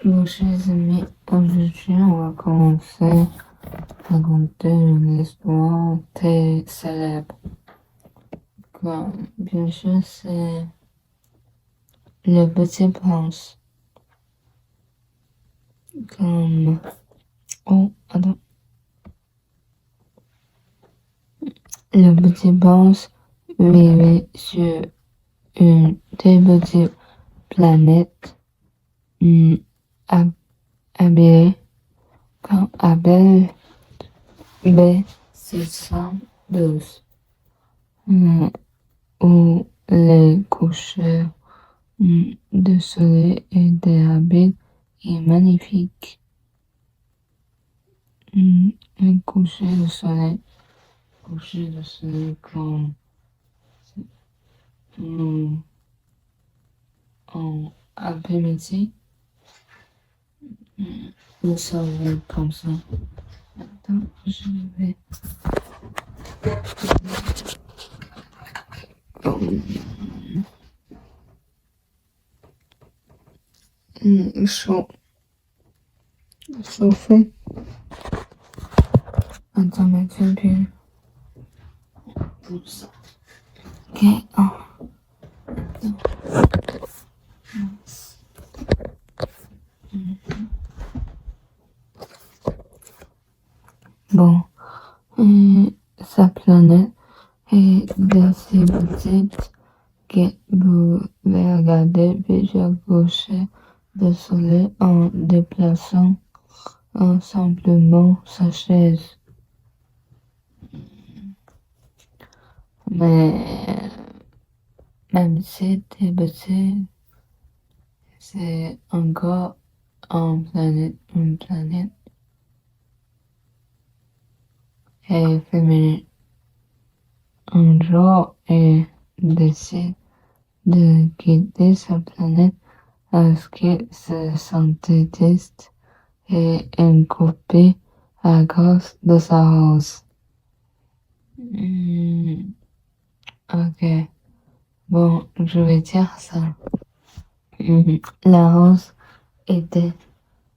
Bon, chers amis, aujourd'hui, on va commencer à raconter une histoire très célèbre. Bien sûr, c'est Le Petit Prince. Comme, oh, attends. Le Petit Prince vivait sur une très petite planète hum, habillée comme Abel B612, où les couchers de soleil étaient habiles et magnifiques. Les couchers de soleil comme hum, en après-midi, le soleil comme ça. Attends, je vais chaud, chauffer. Attends, mais tu peux pour ça. Ok, oh. Bon, sa planète est d'assez petite que vous pouvez regarder plusieurs couchers de soleil en déplaçant simplement sa chaise. Mais même si c'est petit, c'est encore une planète et féminine. Un jour, il décide de quitter sa planète parce qu'il se sentait triste et incompris à cause de sa rose. Ok, bon, je vais dire ça. La rose était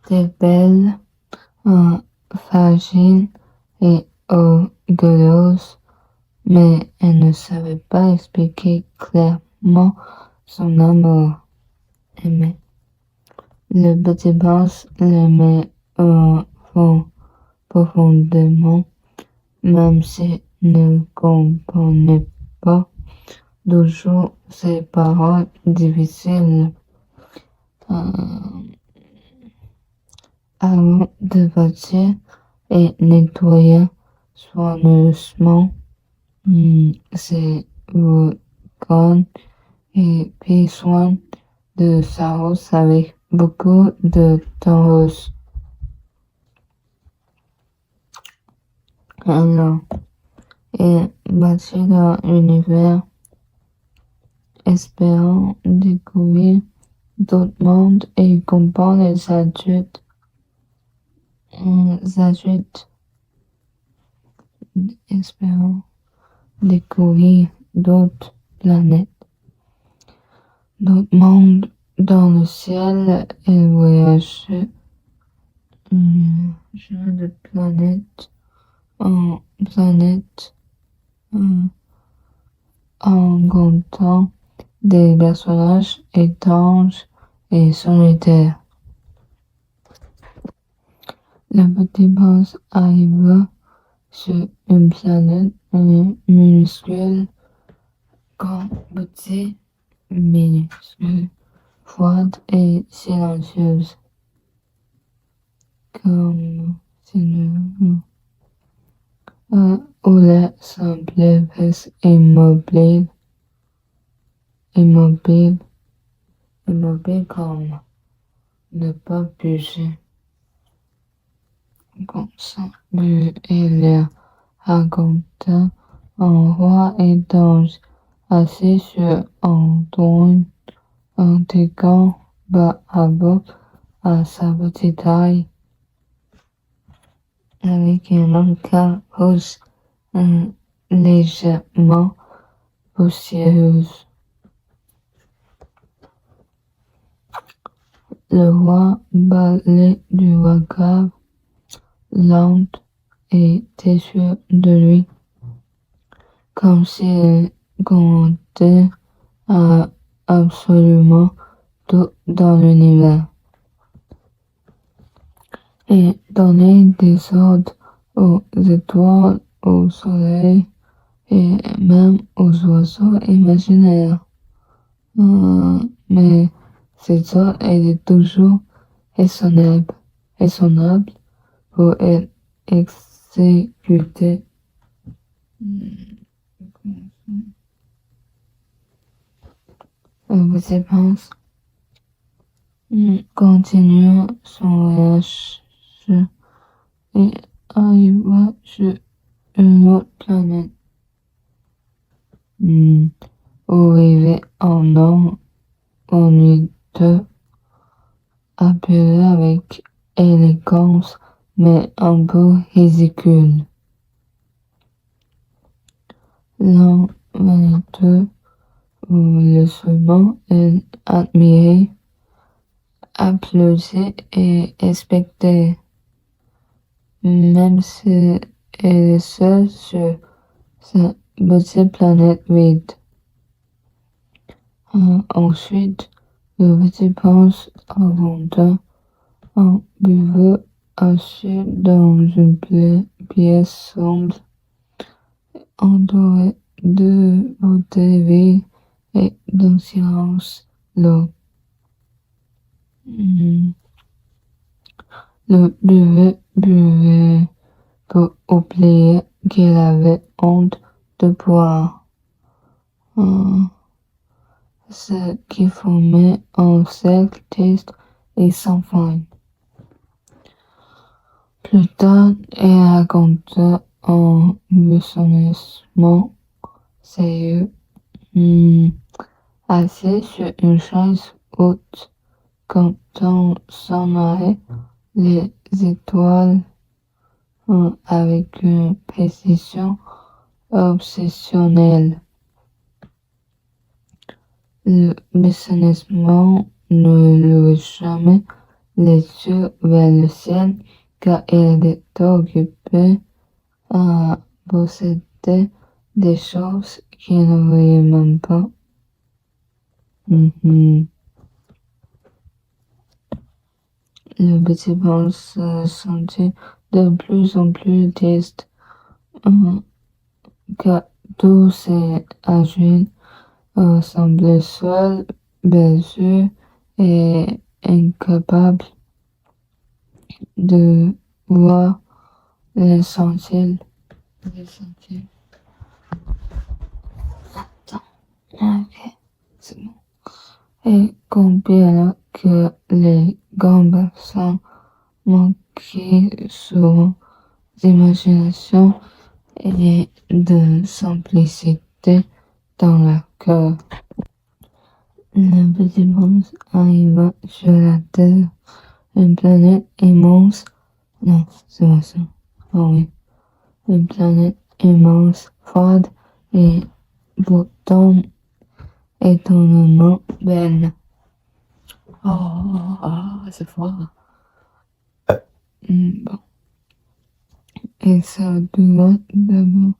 très belle, fragile et orgueilleuse, mais elle ne savait pas expliquer clairement son amour. Aimé. Le petit prince l'aimait profondément, même s'il ne comprenait pas toujours ses paroles difficiles. Avant de partir et nettoyer soigneusement ses organes et prit soin de sa rose avec beaucoup de tendresse. Alors, il partit dans l'univers, espérant découvrir d'autres mondes et comprendre les adultes, espérant découvrir d'autres planètes, d'autres mondes dans le ciel et voyager de planète en planète en rencontrant des personnages étranges et solitaires. Le petit prince arriva sur une planète minuscule, petite, minuscule, froide et silencieuse, comme où l'air semblait presque immobile comme ne pas bouger. Comme ça, il leur raconta un roi étrange assis sur un trône intriguant par rapport à sa petite taille, avec une encart rouge légèrement poussiéreuse. Le roi parlait du roi grave, lente était sûr de lui, comme s'il comptait à absolument tout dans l'univers, et donnait des ordres aux étoiles, au soleil, et même aux oiseaux imaginaires. Mais ces ordres étaient toujours raisonnables pour être exécutés. Vous pense continua son voyage et arriva sur une autre planète où vivait un homme ennuyeux, appelé avec élégance mais un peu ridicule. L'homme vaniteux voulait seulement être admiré, applaudi et respecté, même si elle est seule sur sa petite planète vide. Ensuite, le petit prince avança un buveau assis dans une pièce sombre, entourée de bouteilles vides et d'un silence lourd. Le buvait pour oublier qu'il avait honte de boire. Ce qui formait un cercle triste et sans fin. Plus tard, elle raconta en besonnissement sérieux, assis sur une chaise haute, quand on s'en allait les étoiles avec une précision obsessionnelle. Le besonnissement ne levait jamais les yeux vers le ciel, car elle était occupée à posséder des choses qu'elle ne voyait même pas. Le petit prince se sentit de plus en plus triste, car tous ses agiles semblaient seuls, blessés et incapables de voir l'essentiel. Attends, ok, c'est bon. Et combien que les grands garçons manquaient souvent d'imagination et de simplicité dans leur cœur. Le petit prince arriva sur la Terre, une planète immense. Non, c'est pas ça. Oh oui. Une planète immense, froide et pourtant étonnamment belle. C'est froid. Bon. Et ça doit d'abord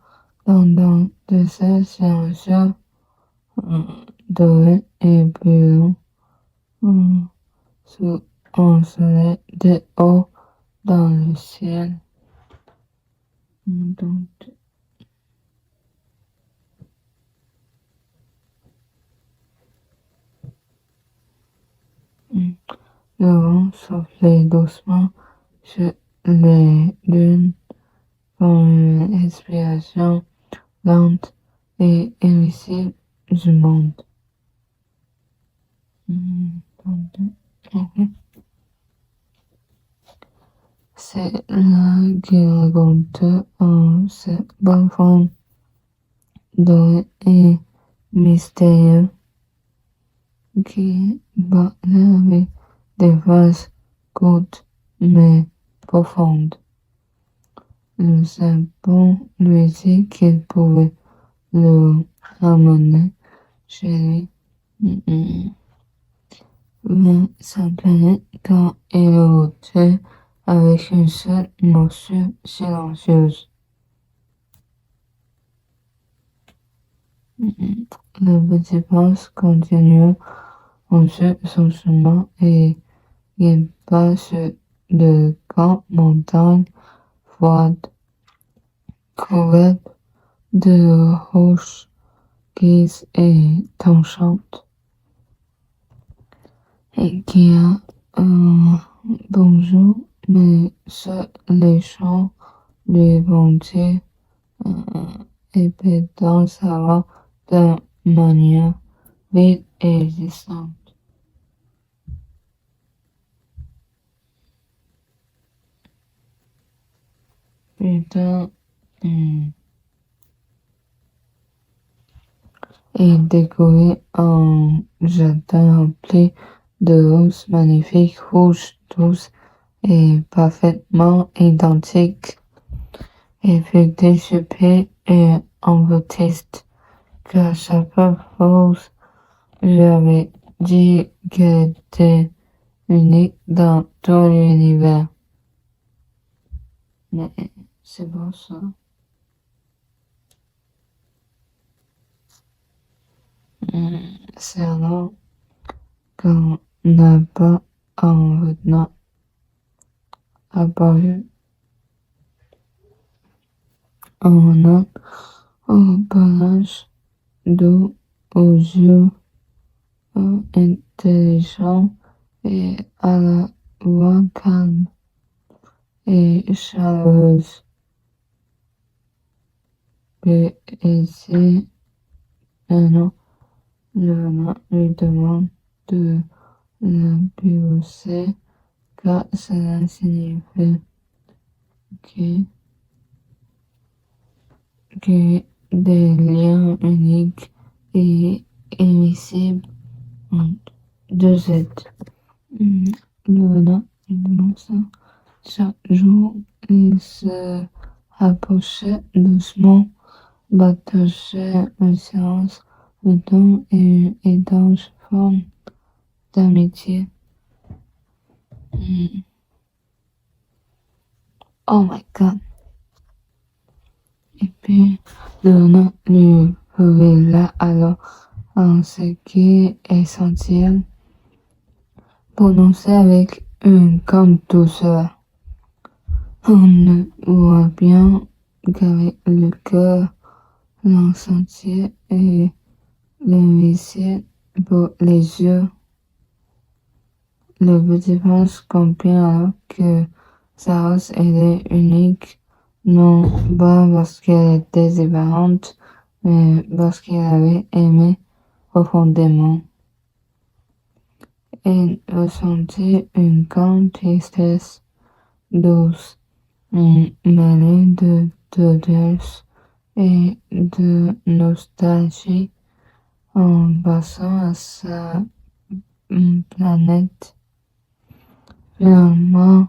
dans de ces chercheurs dorés et brillants sous un soleil de haut dans le ciel. Donc, le vent soufflait doucement sur les dunes pour une respiration lente et invisible du monde. C'est là qu'il raconte cette bonne forme dorée et mystérieuse qui parlait avec des phrases courtes mais profondes. Le serpent lui dit qu'il pouvait le ramener chez lui mais sa planète quand il est roté avec une seule morsure silencieuse. Le petit prince continue ensuite son chemin et il passe de grandes montagnes froides couvertes de roches grises et tranchantes et qui a un bonjour, mais seuls les chants lui vont dire et pétant sa voix de manière vide et distante. Putain, et découvrit un jardin rempli de roses magnifiques, rouges, douces et parfaitement identiques. Il fut déchiré et un peu triste, car chaque rose lui avait dit qu'elle était unique dans tout l'univers. Mais c'est bon ça. C'est alors qu'on n'a pas en retenant apparu en un au pelage doux aux yeux intelligents et à la voix calme et chaleureuse. Et ici, maintenant, le nain lui demande de l'embrasser car cela signifie que, que des liens uniques et indicibles entre deux êtres. Le nain lui demande ça. Chaque jour, il se rapprochait doucement, partageait le silence, le temps et une étanche forme d'amitié. Mm. Oh my god. Et puis, le nain lui révéla alors en ce qui est essentiel, prononcé avec une grande douceur. On ne voit bien qu'avec le cœur, l'encens et l'invisible pour les yeux. Le petit prince comprend alors que sa race était unique, non pas parce qu'elle était différente, mais parce qu'il avait aimé profondément. Il ressentit une grande tristesse douce, mêlée de tendresse et de nostalgie en passant à sa planète. Finalement,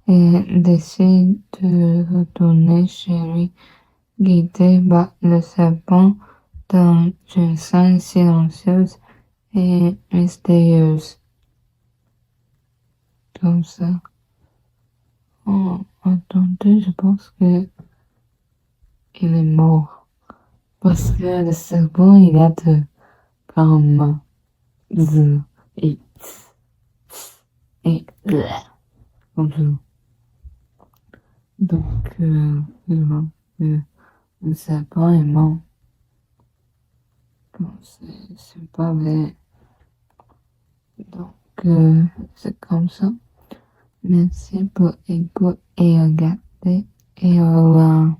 il décide de retourner chez lui, guidé par le serpent dans une scène silencieuse et mystérieuse. Comme ça. Oh, attendez, je pense que il est mort. Parce que le serpent, il a de grandes mains. Et, et, comme ça. Donc, le, le serpent est mort. Bon, c'est pas vrai. Donc, c'est comme ça. Merci pour écouter et regarder. Et au revoir.